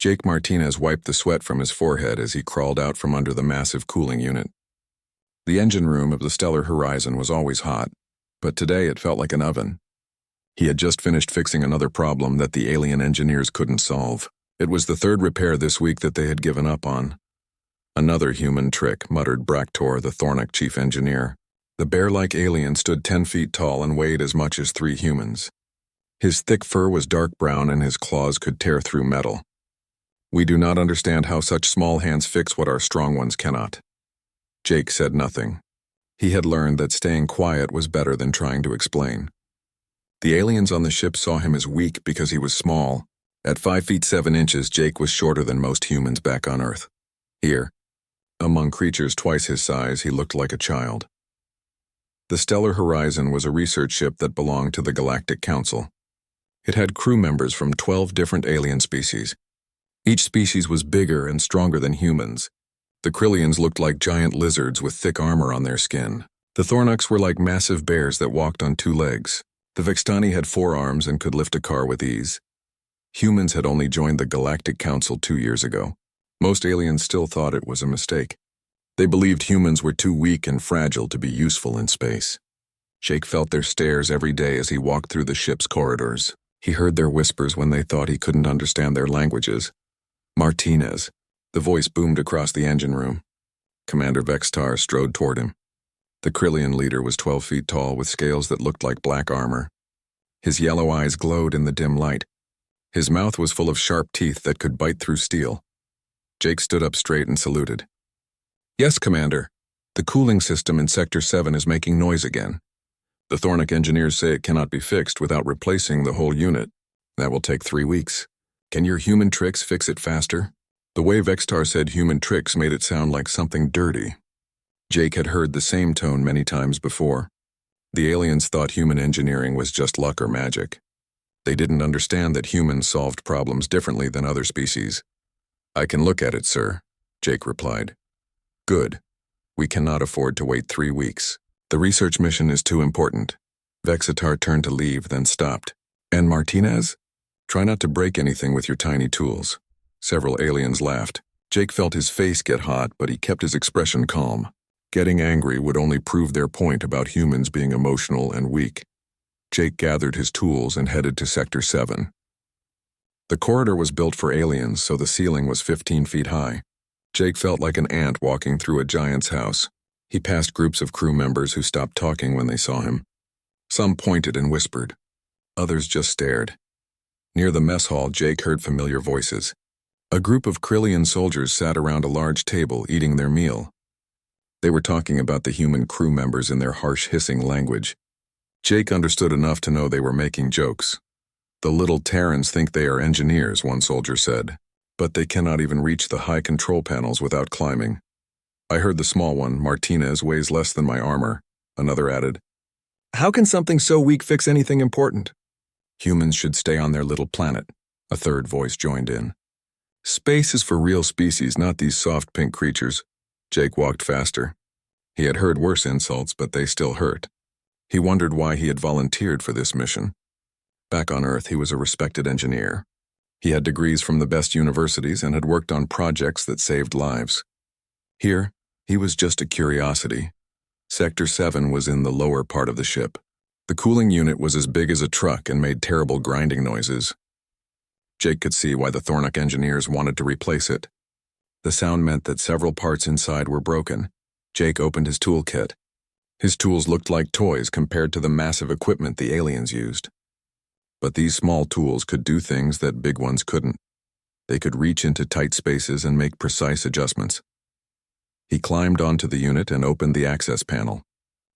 Jake Martinez wiped the sweat from his forehead as he crawled out from under the massive cooling unit. The engine room of the Stellar Horizon was always hot, but today it felt like an oven. He had just finished fixing another problem that the alien engineers couldn't solve. It was the third repair this week that they had given up on. "Another human trick," muttered Braktor, the Thornak chief engineer. The bear-like alien stood 10 feet tall and weighed as much as 3 humans. His thick fur was dark brown and his claws could tear through metal. "We do not understand how such small hands fix what our strong ones cannot." Jake said nothing. He had learned that staying quiet was better than trying to explain. The aliens on the ship saw him as weak because he was small. At 5 feet 7 inches, Jake was shorter than most humans back on Earth. Here, among creatures twice his size, he looked like a child. The Stellar Horizon was a research ship that belonged to the Galactic Council. It had crew members from 12 different alien species. Each species was bigger and stronger than humans. The Krillians looked like giant lizards with thick armor on their skin. The Thornaks were like massive bears that walked on 2 legs. The Vextani had 4 arms and could lift a car with ease. Humans had only joined the Galactic Council 2 years ago. Most aliens still thought it was a mistake. They believed humans were too weak and fragile to be useful in space. Jake felt their stares every day as he walked through the ship's corridors. He heard their whispers when they thought he couldn't understand their languages. "Martinez." The voice boomed across the engine room. Commander Vextar strode toward him. The Krillian leader was 12 feet tall with scales that looked like black armor. His yellow eyes glowed in the dim light. His mouth was full of sharp teeth that could bite through steel. Jake stood up straight and saluted. "Yes, Commander. The cooling system in Sector 7 is making noise again. The Thornak engineers say it cannot be fixed without replacing the whole unit. That will take 3 weeks. Can your human tricks fix it faster?" The way Vextar said human tricks made it sound like something dirty. Jake had heard the same tone many times before. The aliens thought human engineering was just luck or magic. They didn't understand that humans solved problems differently than other species. "I can look at it, sir," Jake replied. "Good. We cannot afford to wait 3 weeks. The research mission is too important." Vexitar turned to leave, then stopped. "And Martinez? Try not to break anything with your tiny tools." Several aliens laughed. Jake felt his face get hot, but he kept his expression calm. Getting angry would only prove their point about humans being emotional and weak. Jake gathered his tools and headed to Sector 7. The corridor was built for aliens, so the ceiling was 15 feet high. Jake felt like an ant walking through a giant's house. He passed groups of crew members who stopped talking when they saw him. Some pointed and whispered. Others just stared. Near the mess hall, Jake heard familiar voices. A group of Krillian soldiers sat around a large table eating their meal. They were talking about the human crew members in their harsh hissing language. Jake understood enough to know they were making jokes. "The little Terrans think they are engineers," one soldier said, "but they cannot even reach the high control panels without climbing." "I heard the small one, Martinez, weighs less than my armor," another added. "How can something so weak fix anything important?" "Humans should stay on their little planet," a third voice joined in. "Space is for real species, not these soft pink creatures." Jake walked faster. He had heard worse insults, but they still hurt. He wondered why he had volunteered for this mission. Back on Earth, he was a respected engineer. He had degrees from the best universities and had worked on projects that saved lives. Here, he was just a curiosity. Sector 7 was in the lower part of the ship. The cooling unit was as big as a truck and made terrible grinding noises. Jake could see why the Thornak engineers wanted to replace it. The sound meant that several parts inside were broken. Jake opened his toolkit. His tools looked like toys compared to the massive equipment the aliens used. But these small tools could do things that big ones couldn't. They could reach into tight spaces and make precise adjustments. He climbed onto the unit and opened the access panel.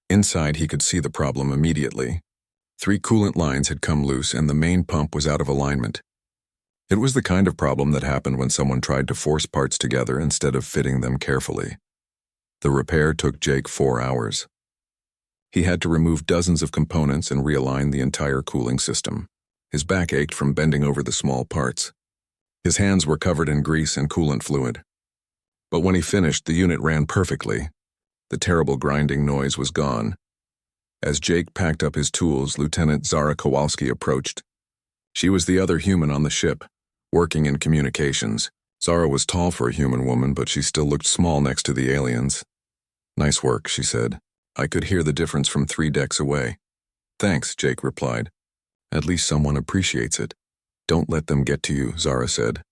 Inside, he could see the problem immediately. 3 coolant lines had come loose and the main pump was out of alignment. It was the kind of problem that happened when someone tried to force parts together instead of fitting them carefully. The repair took Jake 4 hours. He had to remove dozens of components and realign the entire cooling system. His back ached from bending over the small parts. His hands were covered in grease and coolant fluid. But when he finished, the unit ran perfectly. The terrible grinding noise was gone. As Jake packed up his tools, Lieutenant Zara Kowalski approached. She was the other human on the ship, working in communications. Zara was tall for a human woman, but she still looked small next to the aliens. "Nice work," she said. "I could hear the difference from 3 decks away." "Thanks," Jake replied. "At least someone appreciates it." "Don't let them get to you," Zara said.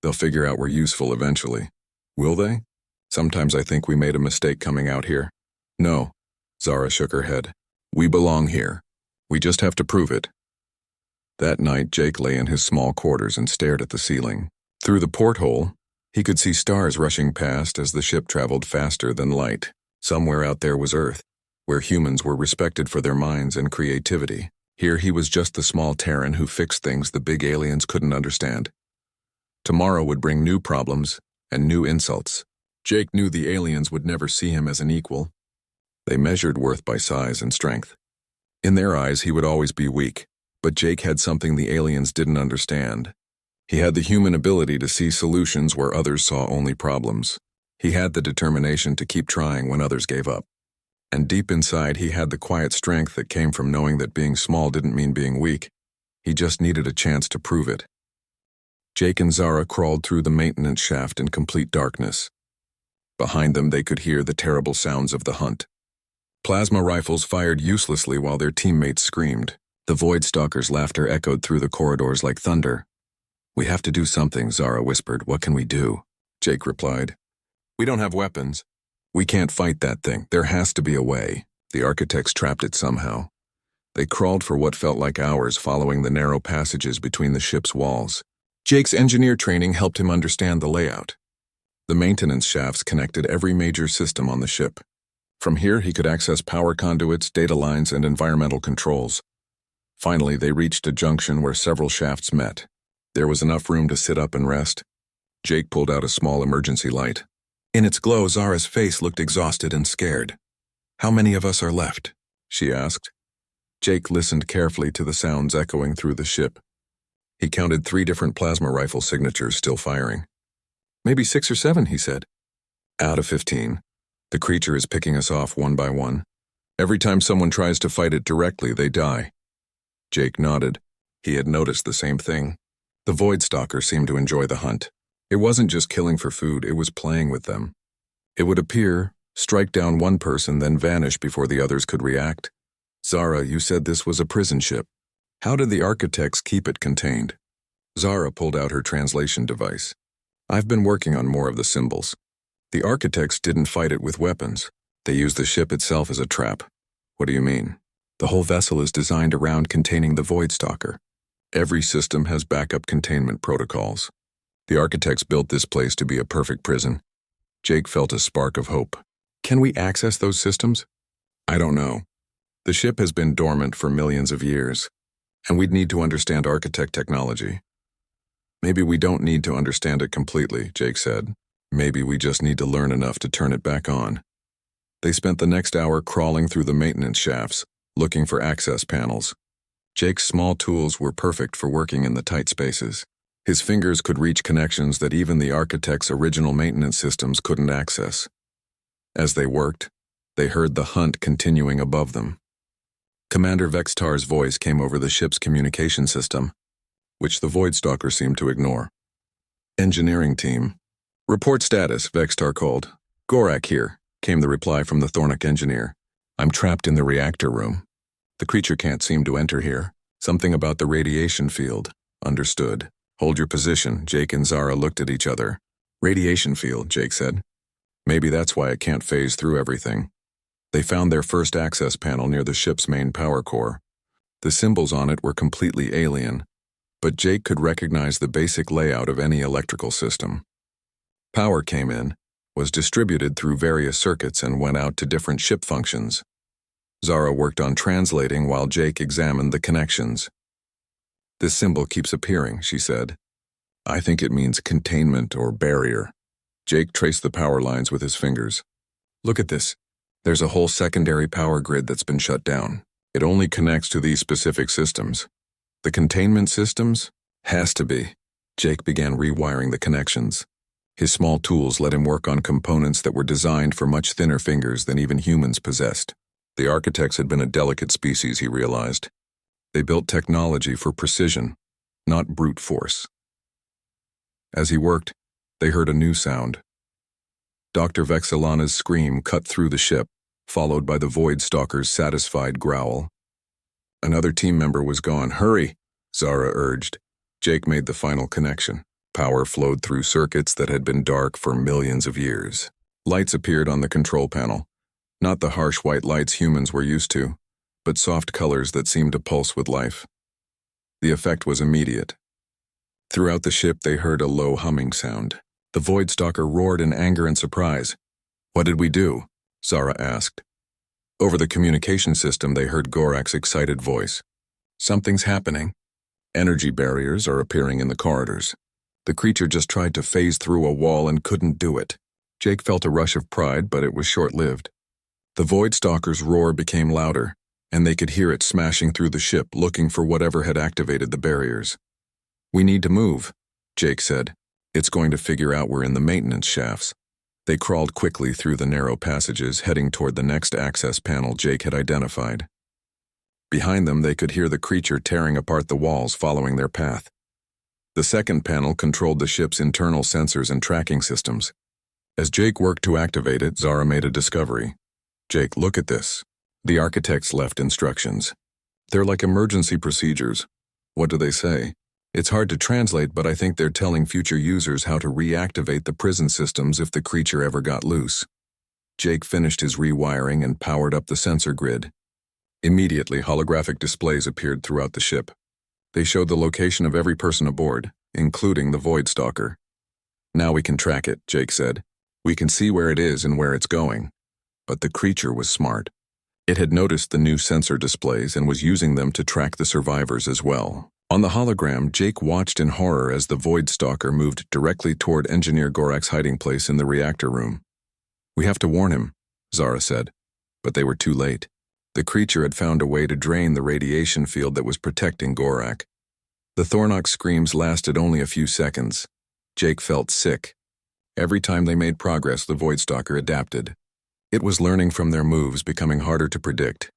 "They'll figure out we're useful eventually." "Will they? Sometimes I think we made a mistake coming out here." "No," Zara shook her head. "We belong here. We just have to prove it." That night, Jake lay in his small quarters and stared at the ceiling. Through the porthole, he could see stars rushing past as the ship traveled faster than light. Somewhere out there was Earth, where humans were respected for their minds and creativity. Here he was just the small Terran who fixed things the big aliens couldn't understand. Tomorrow would bring new problems and new insults. Jake knew the aliens would never see him as an equal. They measured worth by size and strength. In their eyes, he would always be weak, but Jake had something the aliens didn't understand. He had the human ability to see solutions where others saw only problems. He had the determination to keep trying when others gave up. And deep inside, he had the quiet strength that came from knowing that being small didn't mean being weak. He just needed a chance to prove it. Jake and Zara crawled through the maintenance shaft in complete darkness. Behind them, they could hear the terrible sounds of the hunt. Plasma rifles fired uselessly while their teammates screamed. The Void Stalkers' laughter echoed through the corridors like thunder. "We have to do something," Zara whispered. "What can we do?" Jake replied. "We don't have weapons. We can't fight that thing. There has to be a way." The architects trapped it somehow. They crawled for what felt like hours, following the narrow passages between the ship's walls. Jake's engineer training helped him understand the layout. The maintenance shafts connected every major system on the ship. From here, he could access power conduits, data lines, and environmental controls. Finally, they reached a junction where several shafts met. There was enough room to sit up and rest. Jake pulled out a small emergency light. In its glow, Zara's face looked exhausted and scared. "How many of us are left?" she asked. Jake listened carefully to the sounds echoing through the ship. He counted 3 different plasma rifle signatures still firing. "Maybe 6 or 7, he said. "Out of 15. The creature is picking us off one by one. Every time someone tries to fight it directly, they die." Jake nodded. He had noticed the same thing. The Void Stalker seemed to enjoy the hunt. It wasn't just killing for food, it was playing with them. It would appear, strike down one person, then vanish before the others could react. "Zara, you said this was a prison ship. How did the architects keep it contained?" Zara pulled out her translation device. "I've been working on more of the symbols. The architects didn't fight it with weapons. They used the ship itself as a trap." "What do you mean?" "The whole vessel is designed around containing the Void Stalker. Every system has backup containment protocols. The architects built this place to be a perfect prison." Jake felt a spark of hope. "Can we access those systems?" "I don't know. The ship has been dormant for millions of years, and we'd need to understand architect technology." "Maybe we don't need to understand it completely," Jake said. "Maybe we just need to learn enough to turn it back on." They spent the next hour crawling through the maintenance shafts, looking for access panels. Jake's small tools were perfect for working in the tight spaces. His fingers could reach connections that even the architect's original maintenance systems couldn't access. As they worked, they heard the hunt continuing above them. Commander Vextar's voice came over the ship's communication system, which the Void Stalker seemed to ignore. "Engineering team. Report status," Vextar called. "Gorak here," came the reply from the Thornic engineer. "I'm trapped in the reactor room. The creature can't seem to enter here. Something about the radiation field." "Understood. Hold your position." Jake and Zara looked at each other. "Radiation field," Jake said. "Maybe that's why it can't phase through everything." They found their first access panel near the ship's main power core. The symbols on it were completely alien, but Jake could recognize the basic layout of any electrical system. Power came in, was distributed through various circuits, and went out to different ship functions. Zara worked on translating while Jake examined the connections. "This symbol keeps appearing," she said. "I think it means containment or barrier." Jake traced the power lines with his fingers. "Look at this. There's a whole secondary power grid that's been shut down. It only connects to these specific systems. The containment systems? Has to be." Jake began rewiring the connections. His small tools let him work on components that were designed for much thinner fingers than even humans possessed. The architects had been a delicate species, he realized. They built technology for precision, not brute force. As he worked, they heard a new sound. Dr. Vexilana's scream cut through the ship, followed by the Void Stalker's satisfied growl. Another team member was gone. "Hurry," Zara urged. Jake made the final connection. Power flowed through circuits that had been dark for millions of years. Lights appeared on the control panel. Not the harsh white lights humans were used to, but soft colors that seemed to pulse with life. The effect was immediate. Throughout the ship they heard a low humming sound. The Void Stalker roared in anger and surprise. "What did we do?" Zara asked. Over the communication system they heard Gorak's excited voice. "Something's happening. Energy barriers are appearing in the corridors. The creature just tried to phase through a wall and couldn't do it." Jake felt a rush of pride, but it was short-lived. The Void Stalker's roar became louder, and they could hear it smashing through the ship, looking for whatever had activated the barriers. "We need to move," Jake said. "It's going to figure out we're in the maintenance shafts." They crawled quickly through the narrow passages, heading toward the next access panel Jake had identified. Behind them, they could hear the creature tearing apart the walls, following their path. The second panel controlled the ship's internal sensors and tracking systems. As Jake worked to activate it, Zara made a discovery. "Jake, look at this." The architects left instructions. "They're like emergency procedures." "What do they say?" "It's hard to translate, but I think they're telling future users how to reactivate the prison systems if the creature ever got loose." Jake finished his rewiring and powered up the sensor grid. Immediately, holographic displays appeared throughout the ship. They showed the location of every person aboard, including the Void Stalker. "Now we can track it," Jake said. "We can see where it is and where it's going." But the creature was smart. It had noticed the new sensor displays and was using them to track the survivors as well. On the hologram, Jake watched in horror as the Void Stalker moved directly toward Engineer Gorak's hiding place in the reactor room. "We have to warn him," Zara said. But they were too late. The creature had found a way to drain the radiation field that was protecting Gorak. The Thornox screams lasted only a few seconds. Jake felt sick. Every time they made progress, the Void Stalker adapted. It was learning from their moves, becoming harder to predict.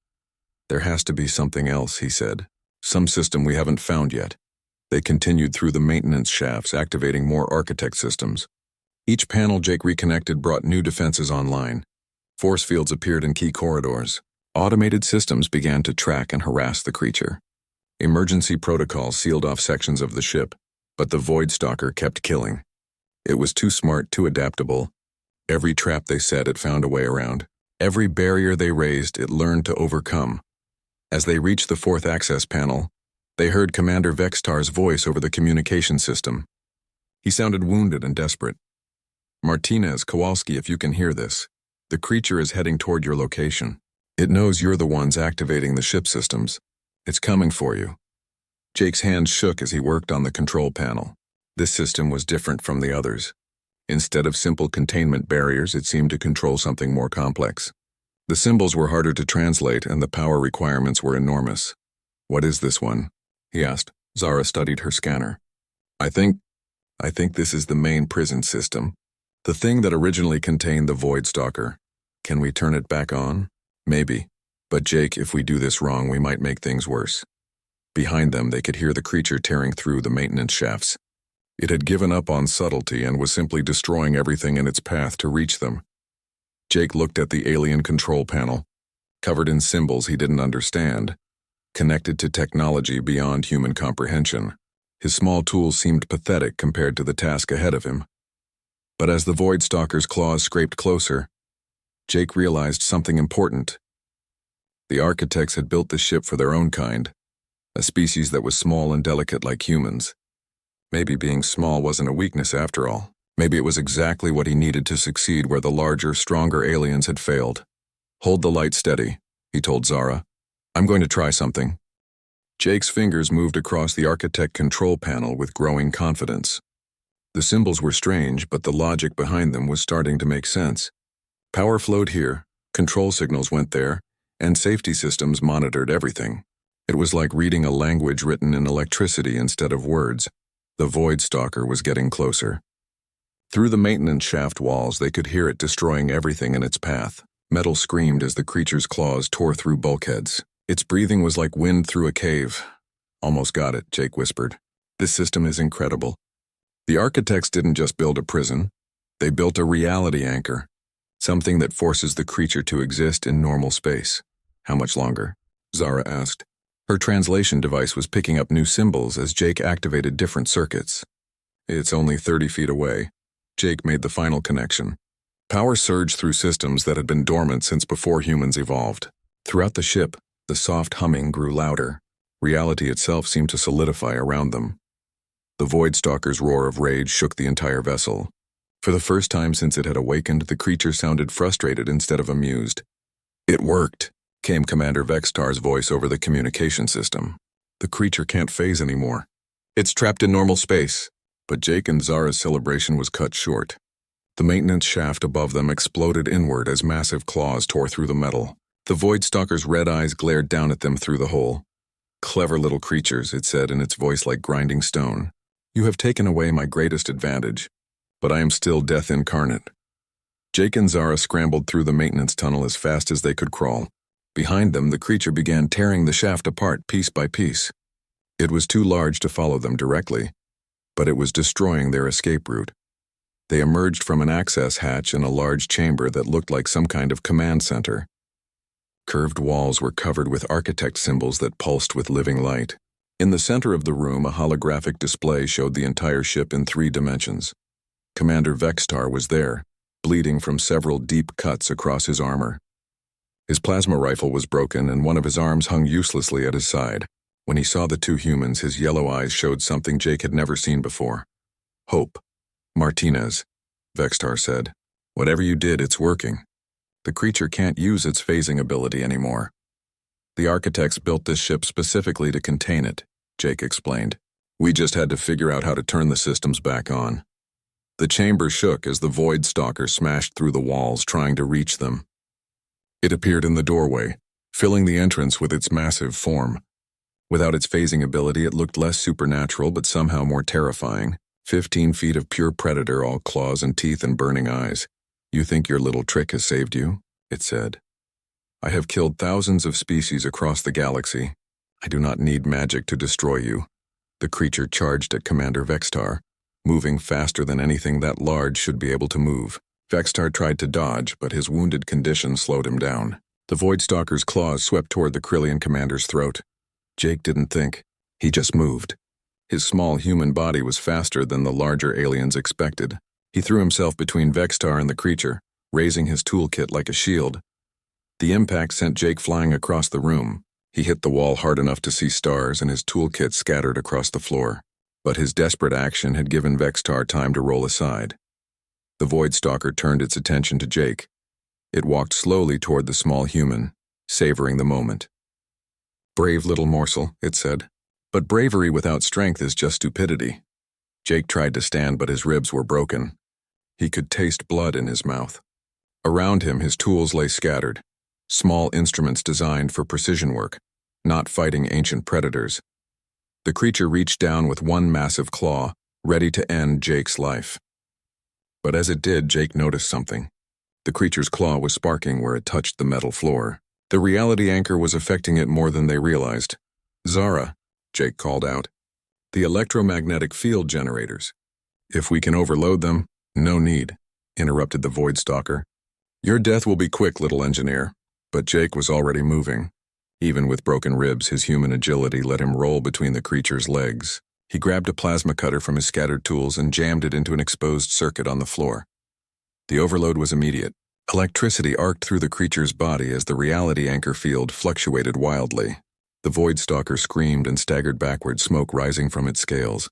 "There has to be something else," he said. "Some system we haven't found yet." They continued through the maintenance shafts, activating more architect systems. Each panel Jake reconnected brought new defenses online. Force fields appeared in key corridors. Automated systems began to track and harass the creature. Emergency protocols sealed off sections of the ship, but the Void Stalker kept killing. It was too smart, too adaptable. Every trap they set, it found a way around. Every barrier they raised, it learned to overcome. As they reached the fourth access panel, they heard Commander Vextar's voice over the communication system. He sounded wounded and desperate. "Martinez, Kowalski, if you can hear this, the creature is heading toward your location. It knows you're the ones activating the ship systems. It's coming for you." Jake's hands shook as he worked on the control panel. This system was different from the others. Instead of simple containment barriers, it seemed to control something more complex. The symbols were harder to translate, and the power requirements were enormous. "What is this one?" he asked. Zara studied her scanner. I think this is the main prison system. The thing that originally contained the Void Stalker. Can we turn it back on?" "Maybe. But Jake, if we do this wrong, we might make things worse." Behind them, they could hear the creature tearing through the maintenance shafts. It had given up on subtlety and was simply destroying everything in its path to reach them. Jake looked at the alien control panel, covered in symbols he didn't understand, connected to technology beyond human comprehension. His small tools seemed pathetic compared to the task ahead of him. But as the Void Stalker's claws scraped closer, Jake realized something important. The architects had built the ship for their own kind, a species that was small and delicate like humans. Maybe being small wasn't a weakness after all. Maybe it was exactly what he needed to succeed where the larger, stronger aliens had failed. "Hold the light steady," he told Zara. "I'm going to try something." Jake's fingers moved across the architect control panel with growing confidence. The symbols were strange, but the logic behind them was starting to make sense. Power flowed here, control signals went there, and safety systems monitored everything. It was like reading a language written in electricity instead of words. The Void Stalker was getting closer. Through the maintenance shaft walls, they could hear it destroying everything in its path. Metal screamed as the creature's claws tore through bulkheads. Its breathing was like wind through a cave. "Almost got it," Jake whispered. "This system is incredible." The architects didn't just build a prison, they built a reality anchor, something that forces the creature to exist in normal space. How much longer? Zara asked. Her translation device was picking up new symbols as Jake activated different circuits. It's only 30 feet away. Jake made the final connection. Power surged through systems that had been dormant since before humans evolved. Throughout the ship, the soft humming grew louder. Reality itself seemed to solidify around them. The Voidstalker's roar of rage shook the entire vessel. For the first time since it had awakened, the creature sounded frustrated instead of amused. "It worked," came Commander Vextar's voice over the communication system. "The creature can't phase anymore. It's trapped in normal space." But Jake and Zara's celebration was cut short. The maintenance shaft above them exploded inward as massive claws tore through the metal. The Voidstalker's red eyes glared down at them through the hole. "Clever little creatures," it said in its voice like grinding stone. "You have taken away my greatest advantage, but I am still death incarnate." Jake and Zara scrambled through the maintenance tunnel as fast as they could crawl. Behind them, the creature began tearing the shaft apart piece by piece. It was too large to follow them directly, but it was destroying their escape route. They emerged from an access hatch in a large chamber that looked like some kind of command center. Curved walls were covered with architect symbols that pulsed with living light. In the center of the room, a holographic display showed the entire ship in 3 dimensions. Commander Vextar was there, bleeding from several deep cuts across his armor. His plasma rifle was broken and one of his arms hung uselessly at his side. When he saw the 2 humans, his yellow eyes showed something Jake had never seen before. "Hope. Martinez," Vextar said. "Whatever you did, it's working. The creature can't use its phasing ability anymore. The architects built this ship specifically to contain it," Jake explained. "We just had to figure out how to turn the systems back on." The chamber shook as the Voidstalker smashed through the walls, trying to reach them. It appeared in the doorway, filling the entrance with its massive form. Without its phasing ability, it looked less supernatural but somehow more terrifying. 15 feet of pure predator, all claws and teeth and burning eyes. "You think your little trick has saved you?" it said. "I have killed thousands of species across the galaxy. I do not need magic to destroy you." The creature charged at Commander Vextar, moving faster than anything that large should be able to move. Vextar tried to dodge, but his wounded condition slowed him down. The Voidstalker's claws swept toward the Krillian commander's throat. Jake didn't think. He just moved. His small human body was faster than the larger aliens expected. He threw himself between Vextar and the creature, raising his toolkit like a shield. The impact sent Jake flying across the room. He hit the wall hard enough to see stars, and his toolkit scattered across the floor. But his desperate action had given Vextar time to roll aside. The Voidstalker turned its attention to Jake. It walked slowly toward the small human, savoring the moment. "Brave little morsel," it said. "But bravery without strength is just stupidity." Jake tried to stand, but his ribs were broken. He could taste blood in his mouth. Around him, his tools lay scattered. Small instruments designed for precision work, not fighting ancient predators. The creature reached down with one massive claw, ready to end Jake's life. But as it did, Jake noticed something. The creature's claw was sparking where it touched the metal floor. The reality anchor was affecting it more than they realized. "Zara," Jake called out. "The electromagnetic field generators. If we can overload them." "No need," interrupted the Voidstalker. "Your death will be quick, little engineer." But Jake was already moving. Even with broken ribs, his human agility let him roll between the creature's legs. He grabbed a plasma cutter from his scattered tools and jammed it into an exposed circuit on the floor. The overload was immediate. Electricity arced through the creature's body as the reality anchor field fluctuated wildly. The Voidstalker screamed and staggered backward, smoke rising from its scales.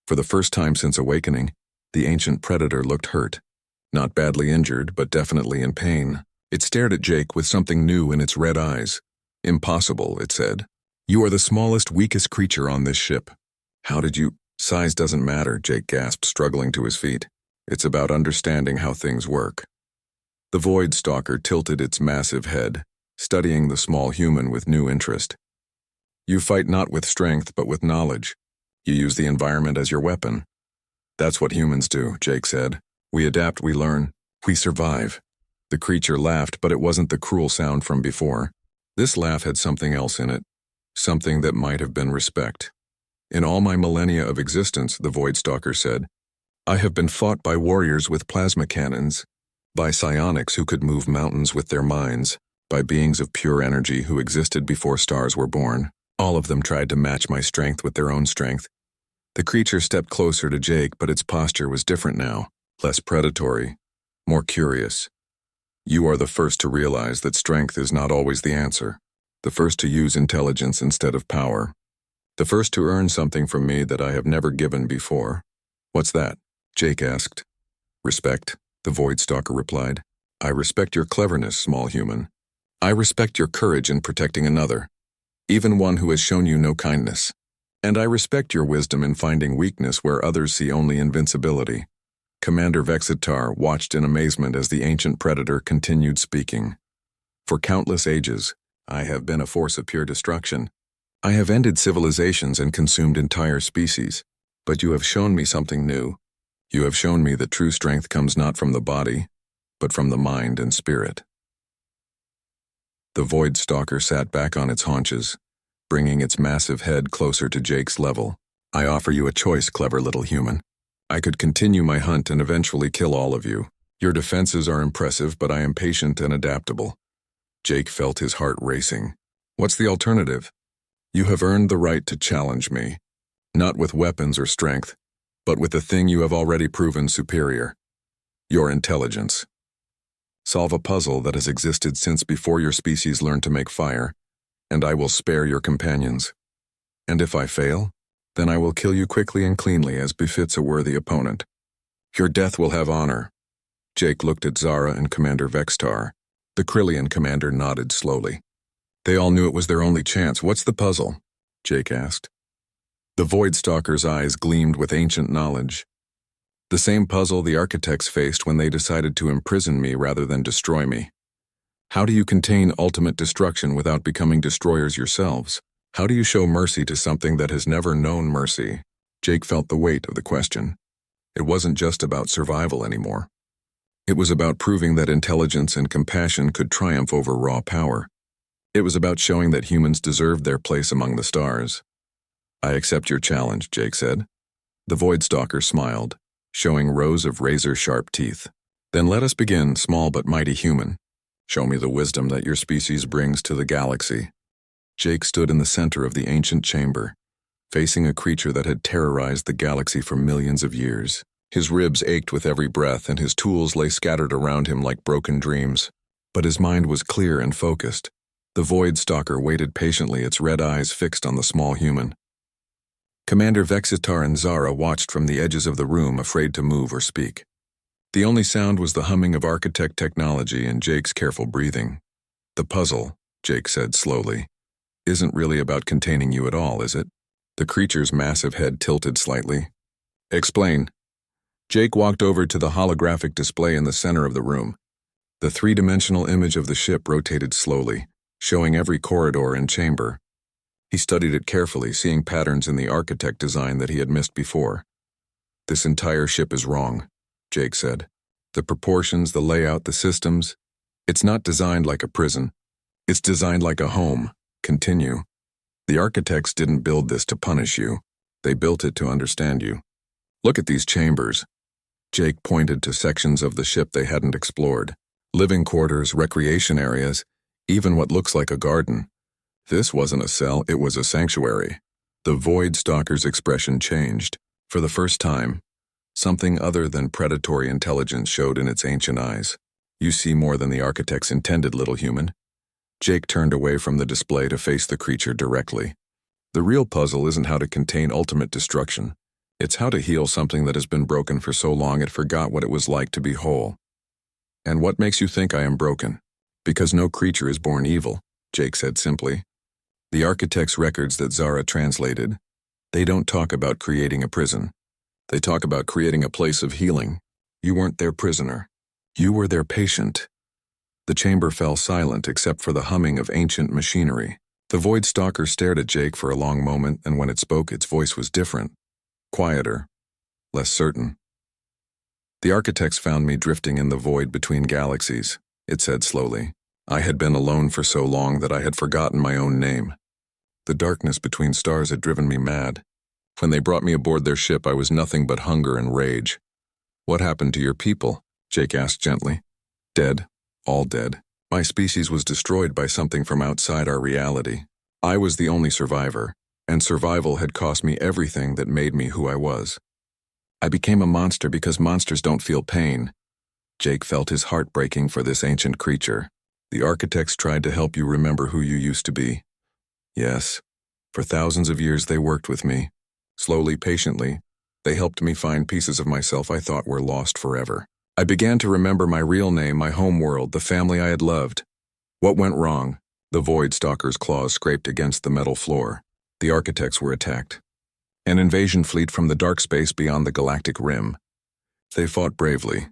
For the first time since awakening, the ancient predator looked hurt. Not badly injured, but definitely in pain. It stared at Jake with something new in its red eyes. "Impossible," it said. "You are the smallest, weakest creature on this ship. How did you—" "Size doesn't matter," Jake gasped, struggling to his feet. "It's about understanding how things work." The Voidstalker tilted its massive head, studying the small human with new interest. "You fight not with strength, but with knowledge. You use the environment as your weapon." "That's what humans do," Jake said. "We adapt, we learn, we survive." The creature laughed, but it wasn't the cruel sound from before. This laugh had something else in it, something that might have been respect. "In all my millennia of existence," the Voidstalker said, I have been fought by warriors with plasma cannons, by psionics who could move mountains with their minds, by beings of pure energy who existed before stars were born. All of them tried to match my strength with their own strength. The creature stepped closer to Jake, but its posture was different now, less predatory, more curious. You are the first to realize that strength is not always the answer, the first to use intelligence instead of power, the first to earn something from me that I have never given before. What's that? Jake asked. Respect, the Void Stalker replied. I respect your cleverness, small human. I respect your courage in protecting another, even one who has shown you no kindness. And I respect your wisdom in finding weakness where others see only invincibility. Commander Vexitar watched in amazement as the ancient predator continued speaking. For countless ages, I have been a force of pure destruction. I have ended civilizations and consumed entire species. But you have shown me something new. You have shown me that true strength comes not from the body, but from the mind and spirit. The Void Stalker sat back on its haunches, bringing its massive head closer to Jake's level. I offer you a choice, clever little human. I could continue my hunt and eventually kill all of you. Your defenses are impressive, but I am patient and adaptable. Jake felt his heart racing. What's the alternative? You have earned the right to challenge me, not with weapons or strength, but with the thing you have already proven superior, your intelligence. Solve a puzzle that has existed since before your species learned to make fire, and I will spare your companions. And if I fail, then I will kill you quickly and cleanly as befits a worthy opponent. Your death will have honor. Jake looked at Zara and Commander Vextar. The Krillian commander nodded slowly. They all knew it was their only chance. What's the puzzle? Jake asked. The Void Stalker's eyes gleamed with ancient knowledge. The same puzzle the architects faced when they decided to imprison me rather than destroy me. How do you contain ultimate destruction without becoming destroyers yourselves? How do you show mercy to something that has never known mercy? Jake felt the weight of the question. It wasn't just about survival anymore. It was about proving that intelligence and compassion could triumph over raw power. It was about showing that humans deserved their place among the stars. I accept your challenge, Jake said. The Void Stalker smiled, showing rows of razor-sharp teeth. Then let us begin, small but mighty human. Show me the wisdom that your species brings to the galaxy. Jake stood in the center of the ancient chamber, facing a creature that had terrorized the galaxy for millions of years. His ribs ached with every breath, and his tools lay scattered around him like broken dreams. But his mind was clear and focused. The Void Stalker waited patiently, its red eyes fixed on the small human. Commander Vexitar and Zara watched from the edges of the room, afraid to move or speak. The only sound was the humming of architect technology and Jake's careful breathing. The puzzle, Jake said slowly, isn't really about containing you at all, is it? The creature's massive head tilted slightly. Explain. Jake walked over to the holographic display in the center of the room. The three-dimensional image of the ship rotated slowly, showing every corridor and chamber. He studied it carefully, seeing patterns in the architect design that he had missed before. This entire ship is wrong, Jake said. The proportions, the layout, the systems. It's not designed like a prison. It's designed like a home. Continue. The architects didn't build this to punish you. They built it to understand you. Look at these chambers. Jake pointed to sections of the ship they hadn't explored. Living quarters, recreation areas, even what looks like a garden. This wasn't a cell, it was a sanctuary. The Void Stalker's expression changed. For the first time, something other than predatory intelligence showed in its ancient eyes. You see more than the architects intended, little human. Jake turned away from the display to face the creature directly. The real puzzle isn't how to contain ultimate destruction. It's how to heal something that has been broken for so long it forgot what it was like to be whole. And what makes you think I am broken? Because no creature is born evil, Jake said simply. The architect's records that Zara translated, they don't talk about creating a prison. They talk about creating a place of healing. You weren't their prisoner. You were their patient. The chamber fell silent except for the humming of ancient machinery. The Void Stalker stared at Jake for a long moment, and when it spoke, its voice was different. Quieter. Less certain. The architects found me drifting in the void between galaxies, it said slowly. I had been alone for so long that I had forgotten my own name. The darkness between stars had driven me mad. When they brought me aboard their ship, I was nothing but hunger and rage. What happened to your people? Jake asked gently. Dead. All dead. My species was destroyed by something from outside our reality. I was the only survivor, and survival had cost me everything that made me who I was. I became a monster because monsters don't feel pain. Jake felt his heart breaking for this ancient creature. The architects tried to help you remember who you used to be. Yes. For thousands of years they worked with me. Slowly, patiently, they helped me find pieces of myself I thought were lost forever. I began to remember my real name, my home world, the family I had loved. What went wrong? The Void Stalker's claws scraped against the metal floor. The architects were attacked. An invasion fleet from the dark space beyond the galactic rim. They fought bravely,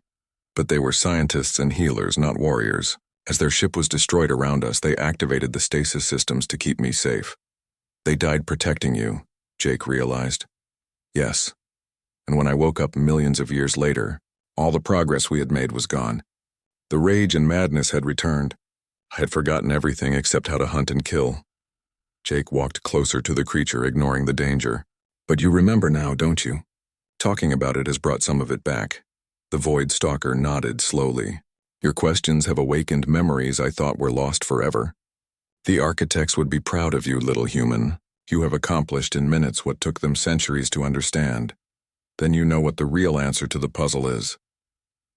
but they were scientists and healers, not warriors. As their ship was destroyed around us, they activated the stasis systems to keep me safe. They died protecting you, Jake realized. Yes. And when I woke up millions of years later, all the progress we had made was gone. The rage and madness had returned. I had forgotten everything except how to hunt and kill. Jake walked closer to the creature, ignoring the danger. But you remember now, don't you? Talking about it has brought some of it back. The Void Stalker nodded slowly. Your questions have awakened memories I thought were lost forever. The architects would be proud of you, little human. You have accomplished in minutes what took them centuries to understand. Then you know what the real answer to the puzzle is.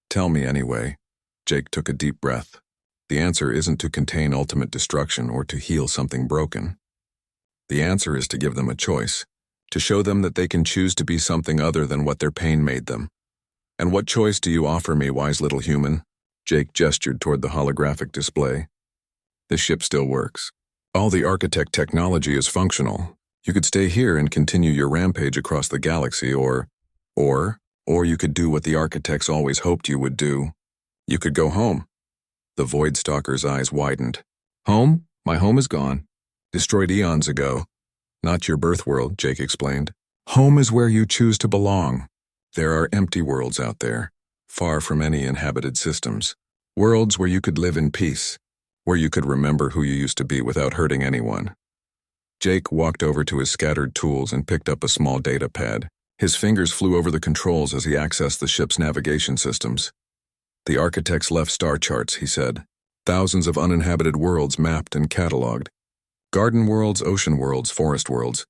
Tell me anyway. Jake took a deep breath. The answer isn't to contain ultimate destruction or to heal something broken. The answer is to give them a choice, to show them that they can choose to be something other than what their pain made them. And what choice do you offer me, wise little human? Jake gestured toward the holographic display. The ship still works. All the architect technology is functional. You could stay here and continue your rampage across the galaxy, or you could do what the architects always hoped you would do. You could go home. The Void Stalker's eyes widened. Home? My home is gone. Destroyed eons ago. Not your birth world, Jake explained. Home is where you choose to belong. There are empty worlds out there, far from any inhabited systems. Worlds where you could live in peace, where you could remember who you used to be without hurting anyone. Jake walked over to his scattered tools and picked up a small data pad. His fingers flew over the controls as he accessed the ship's navigation systems. The architects left star charts, he said. Thousands of uninhabited worlds mapped and cataloged. Garden worlds, ocean worlds, forest worlds.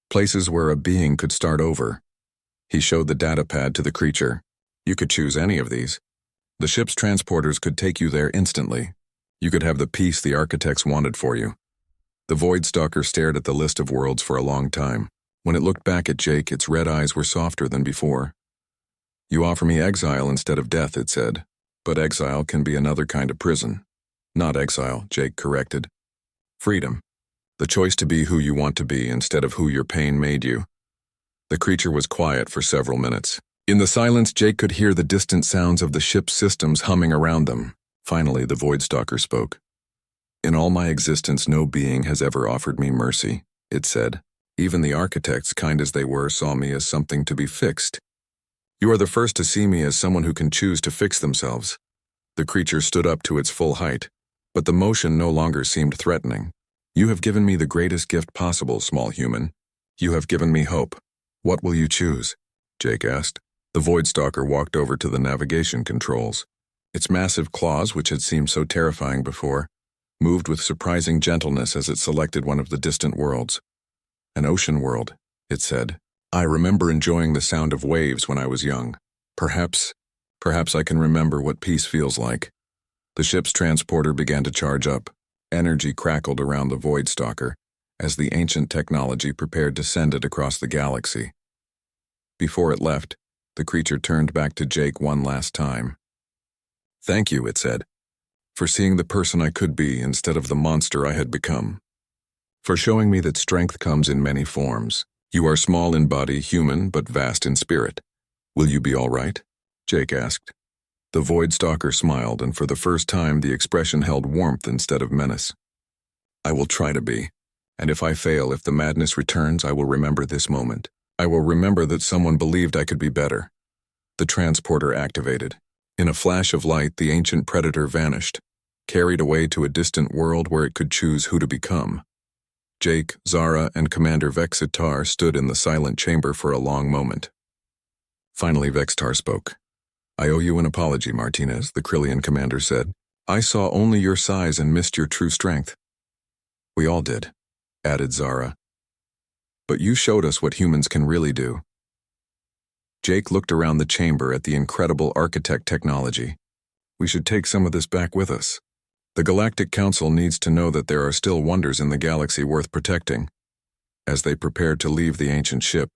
Places where a being could start over. He showed the data pad to the creature. You could choose any of these. The ship's transporters could take you there instantly. You could have the peace the architects wanted for you. The Void Stalker stared at the list of worlds for a long time. When it looked back at Jake, its red eyes were softer than before. You offer me exile instead of death, it said. But exile can be another kind of prison. Not exile, Jake corrected. Freedom. The choice to be who you want to be instead of who your pain made you. The creature was quiet for several minutes. In the silence, Jake could hear the distant sounds of the ship's systems humming around them. Finally, the Void Stalker spoke. In all my existence, no being has ever offered me mercy, it said. Even the architects, kind as they were, saw me as something to be fixed. You are the first to see me as someone who can choose to fix themselves. The creature stood up to its full height, but the motion no longer seemed threatening. You have given me the greatest gift possible, small human. You have given me hope. What will you choose? Jake asked. The Void Stalker walked over to the navigation controls. Its massive claws, which had seemed so terrifying before, moved with surprising gentleness as it selected one of the distant worlds. An ocean world, it said. I remember enjoying the sound of waves when I was young. Perhaps I can remember what peace feels like. The ship's transporter began to charge up. Energy crackled around the Void Stalker as the ancient technology prepared to send it across the galaxy. Before it left, the creature turned back to Jake one last time. Thank you, it said, for seeing the person I could be instead of the monster I had become. For showing me that strength comes in many forms. You are small in body, human, but vast in spirit. Will you be all right? Jake asked. The Void Stalker smiled, and for the first time the expression held warmth instead of menace. I will try to be, and if I fail, if the madness returns, I will remember this moment. I will remember that someone believed I could be better. The transporter activated. In a flash of light, the ancient predator vanished, carried away to a distant world where it could choose who to become. Jake, Zara, and Commander Vexitar stood in the silent chamber for a long moment. Finally, Vextar spoke. I owe you an apology, Martinez, the Krillian commander said. I saw only your size and missed your true strength. We all did, added Zara. But you showed us what humans can really do. Jake looked around the chamber at the incredible architect technology. We should take some of this back with us. The Galactic Council needs to know that there are still wonders in the galaxy worth protecting. As they prepared to leave the ancient ship,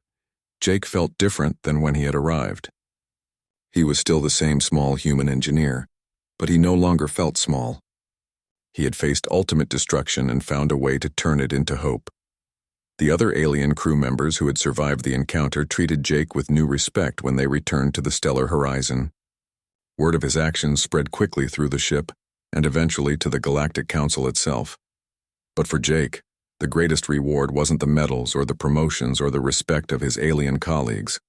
Jake felt different than when he had arrived. He was still the same small human engineer, but he no longer felt small. He had faced ultimate destruction and found a way to turn it into hope. The other alien crew members who had survived the encounter treated Jake with new respect when they returned to the stellar horizon. Word of his actions spread quickly through the ship, and eventually to the Galactic Council itself. But for Jake, the greatest reward wasn't the medals or the promotions or the respect of his alien colleagues.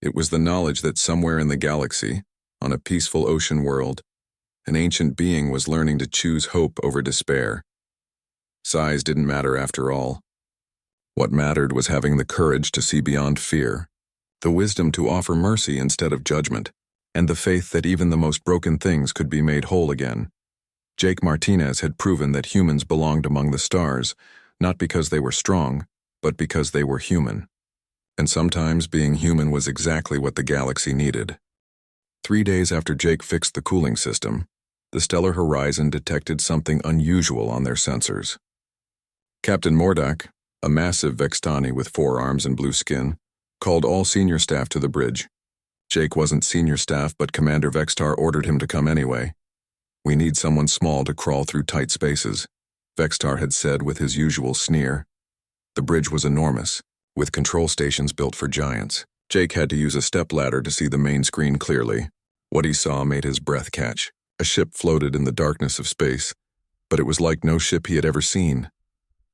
It was the knowledge that somewhere in the galaxy, on a peaceful ocean world, an ancient being was learning to choose hope over despair. Size didn't matter after all. What mattered was having the courage to see beyond fear, the wisdom to offer mercy instead of judgment, and the faith that even the most broken things could be made whole again. Jake Martinez had proven that humans belonged among the stars, not because they were strong, but because they were human. And sometimes being human was exactly what the galaxy needed. 3 days after Jake fixed the cooling system, the stellar horizon detected something unusual on their sensors. Captain Mordak, a massive Vextani with 4 arms and blue skin, called all senior staff to the bridge. Jake wasn't senior staff, but Commander Vextar ordered him to come anyway. We need someone small to crawl through tight spaces, Vextar had said with his usual sneer. The bridge was enormous, with control stations built for giants. Jake had to use a stepladder to see the main screen clearly. What he saw made his breath catch. A ship floated in the darkness of space, but it was like no ship he had ever seen.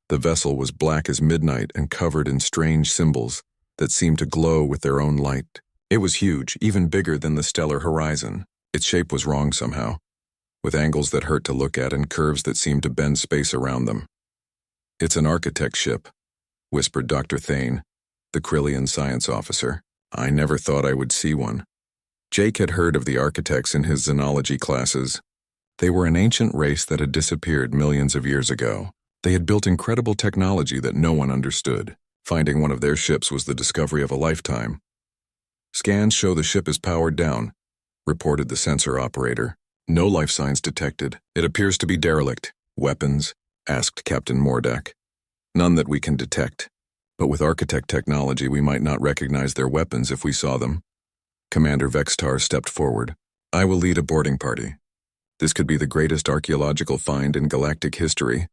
The vessel was black as midnight and covered in strange symbols that seemed to glow with their own light. It was huge, even bigger than the stellar horizon. Its shape was wrong somehow, with angles that hurt to look at and curves that seemed to bend space around them. It's an architect ship, whispered Dr. Thane, the Krillian science officer. I never thought I would see one. Jake had heard of the architects in his xenology classes. They were an ancient race that had disappeared millions of years ago. They had built incredible technology that no one understood. Finding one of their ships was the discovery of a lifetime. Scans show the ship is powered down, reported the sensor operator. No life signs detected. It appears to be derelict. Weapons? Asked Captain Mordak. None that we can detect. But with architect technology, we might not recognize their weapons if we saw them. Commander Vextar stepped forward. I will lead a boarding party. This could be the greatest archaeological find in galactic history.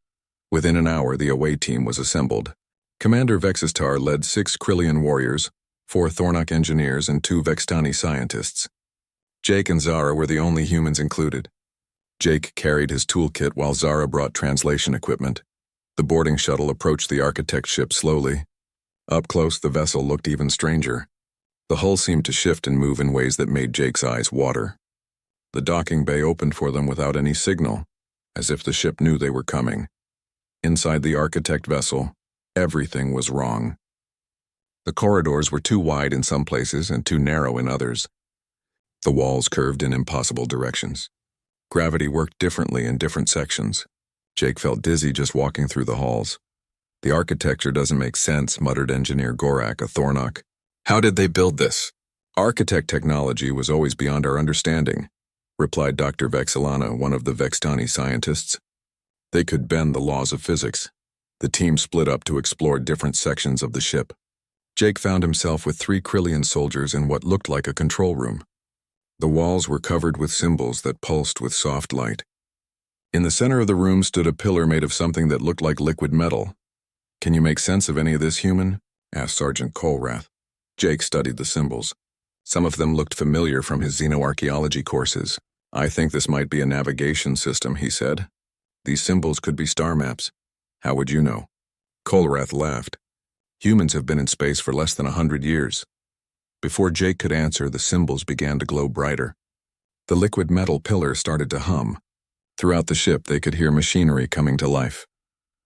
Within an hour, the away team was assembled. Commander Vexistar led 6 Krillian warriors, 4 Thornok engineers, and 2 Vextani scientists. Jake and Zara were the only humans included. Jake carried his toolkit while Zara brought translation equipment. The boarding shuttle approached the architect ship slowly. Up close, the vessel looked even stranger. The hull seemed to shift and move in ways that made Jake's eyes water. The docking bay opened for them without any signal, as if the ship knew they were coming. Inside the architect vessel, everything was wrong. The corridors were too wide in some places and too narrow in others. The walls curved in impossible directions. Gravity worked differently in different sections. Jake felt dizzy just walking through the halls. The architecture doesn't make sense, muttered Engineer Gorak, a Thornok. How did they build this? Architect technology was always beyond our understanding, replied Dr. Vexilana, one of the Vextani scientists. They could bend the laws of physics. The team split up to explore different sections of the ship. Jake found himself with 3 Krillian soldiers in what looked like a control room. The walls were covered with symbols that pulsed with soft light. In the center of the room stood a pillar made of something that looked like liquid metal. Can you make sense of any of this, human? Asked Sergeant Colrath. Jake studied the symbols. Some of them looked familiar from his xenoarchaeology courses. I think this might be a navigation system, he said. These symbols could be star maps. How would you know? Colrath laughed. Humans have been in space for less than 100 years. Before Jake could answer, the symbols began to glow brighter. The liquid metal pillar started to hum. Throughout the ship, they could hear machinery coming to life.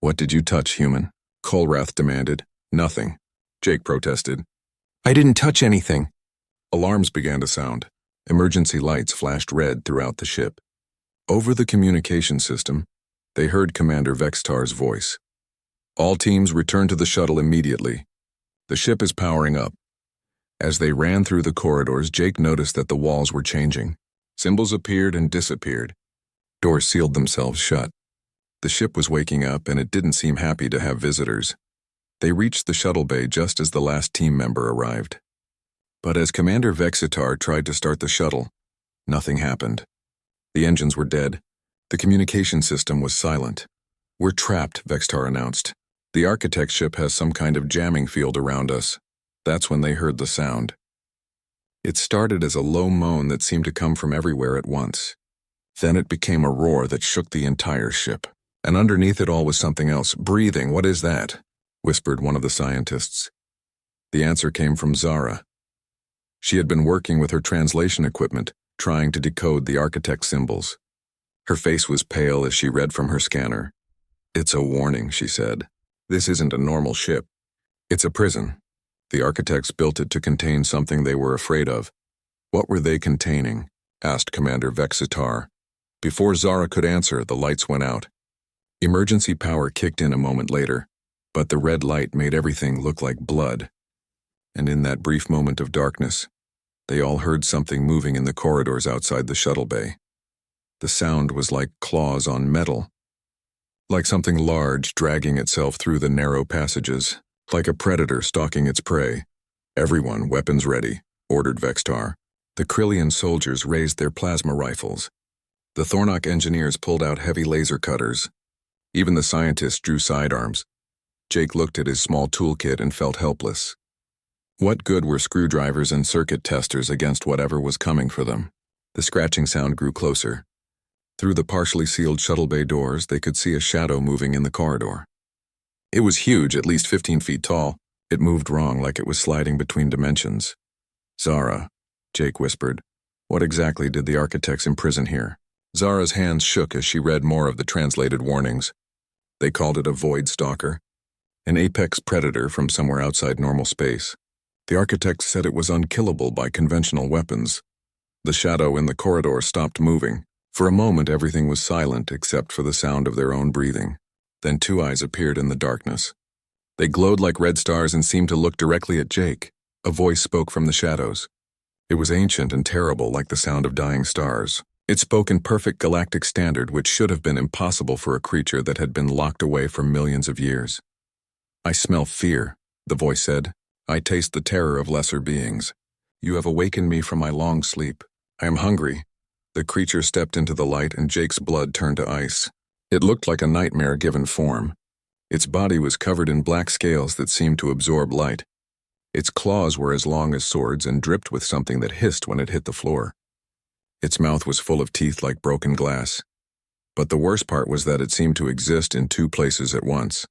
What did you touch, human? Colrath demanded. Nothing. Jake protested. I didn't touch anything. Alarms began to sound. Emergency lights flashed red throughout the ship. Over the communication system, they heard Commander Vextar's voice. All teams return to the shuttle immediately. The ship is powering up. As they ran through the corridors, Jake noticed that the walls were changing. Symbols appeared and disappeared. Doors sealed themselves shut. The ship was waking up, and it didn't seem happy to have visitors. They reached the shuttle bay just as the last team member arrived. But as Commander Vexitar tried to start the shuttle, nothing happened. The engines were dead. The communication system was silent. "We're trapped," Vextar announced. "The architect ship has some kind of jamming field around us." That's when they heard the sound. It started as a low moan that seemed to come from everywhere at once. Then it became a roar that shook the entire ship. And underneath it all was something else. "Breathing, what is that?" whispered one of the scientists. The answer came from Zara. She had been working with her translation equipment, trying to decode the architect symbols. Her face was pale as she read from her scanner. "It's a warning," she said. "This isn't a normal ship. It's a prison. The architects built it to contain something they were afraid of." "What were they containing?" asked Commander Vexitar. Before Zara could answer, the lights went out. Emergency power kicked in a moment later, but the red light made everything look like blood. And in that brief moment of darkness, they all heard something moving in the corridors outside the shuttle bay. The sound was like claws on metal, like something large dragging itself through the narrow passages, like a predator stalking its prey. "Everyone, weapons ready," ordered Vextar. The Krillian soldiers raised their plasma rifles. The Thornok engineers pulled out heavy laser cutters. Even the scientists drew sidearms. Jake looked at his small toolkit and felt helpless. What good were screwdrivers and circuit testers against whatever was coming for them? The scratching sound grew closer. Through the partially sealed shuttle bay doors, they could see a shadow moving in the corridor. It was huge, at least 15 feet tall. It moved wrong, like it was sliding between dimensions. "Zara," Jake whispered. "What exactly did the architects imprison here?" Zara's hands shook as she read more of the translated warnings. They called it a void stalker, an apex predator from somewhere outside normal space. The architects said it was unkillable by conventional weapons. The shadow in the corridor stopped moving. For a moment, everything was silent except for the sound of their own breathing. Then two eyes appeared in the darkness. They glowed like red stars and seemed to look directly at Jake. A voice spoke from the shadows. It was ancient and terrible, like the sound of dying stars. It spoke in perfect galactic standard, which should have been impossible for a creature that had been locked away for millions of years. "I smell fear," the voice said. "I taste the terror of lesser beings. You have awakened me from my long sleep. I am hungry." The creature stepped into the light and Jake's blood turned to ice. It looked like a nightmare given form. Its body was covered in black scales that seemed to absorb light. Its claws were as long as swords and dripped with something that hissed when it hit the floor. Its mouth was full of teeth like broken glass. But the worst part was that it seemed to exist in two places at once.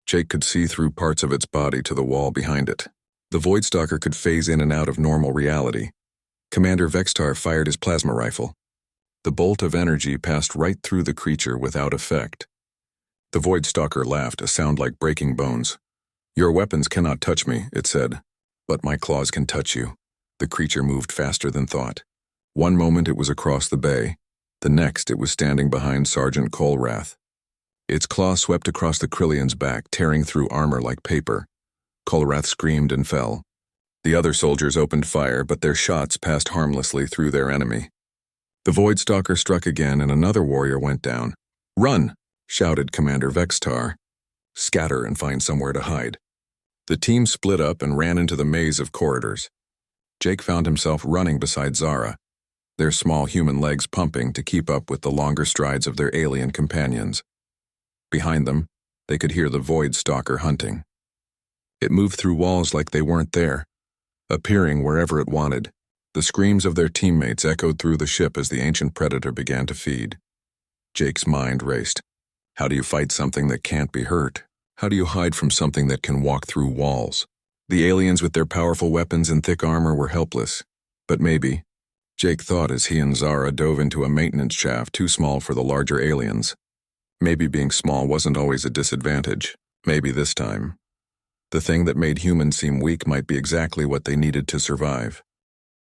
Jake could see through parts of its body to the wall behind it. The Voidstalker could phase in and out of normal reality. Commander Vextar fired his plasma rifle. The bolt of energy passed right through the creature without effect. The Voidstalker laughed, a sound like breaking bones. "Your weapons cannot touch me," it said, "but my claws can touch you." The creature moved faster than thought. One moment it was across the bay. The next it was standing behind Sergeant Colrath. Its claw swept across the Krillian's back, tearing through armor like paper. Colrath screamed and fell. The other soldiers opened fire, but their shots passed harmlessly through their enemy. The Voidstalker struck again and another warrior went down. "Run!" shouted Commander Vextar. "Scatter and find somewhere to hide." The team split up and ran into the maze of corridors. Jake found himself running beside Zara, their small human legs pumping to keep up with the longer strides of their alien companions. Behind them, they could hear the Voidstalker hunting. It moved through walls like they weren't there, appearing wherever it wanted. The screams of their teammates echoed through the ship as the ancient predator began to feed. Jake's mind raced. How do you fight something that can't be hurt? How do you hide from something that can walk through walls? The aliens with their powerful weapons and thick armor were helpless. But maybe, Jake thought as he and Zara dove into a maintenance shaft too small for the larger aliens. Maybe being small wasn't always a disadvantage. Maybe this time, the thing that made humans seem weak might be exactly what they needed to survive.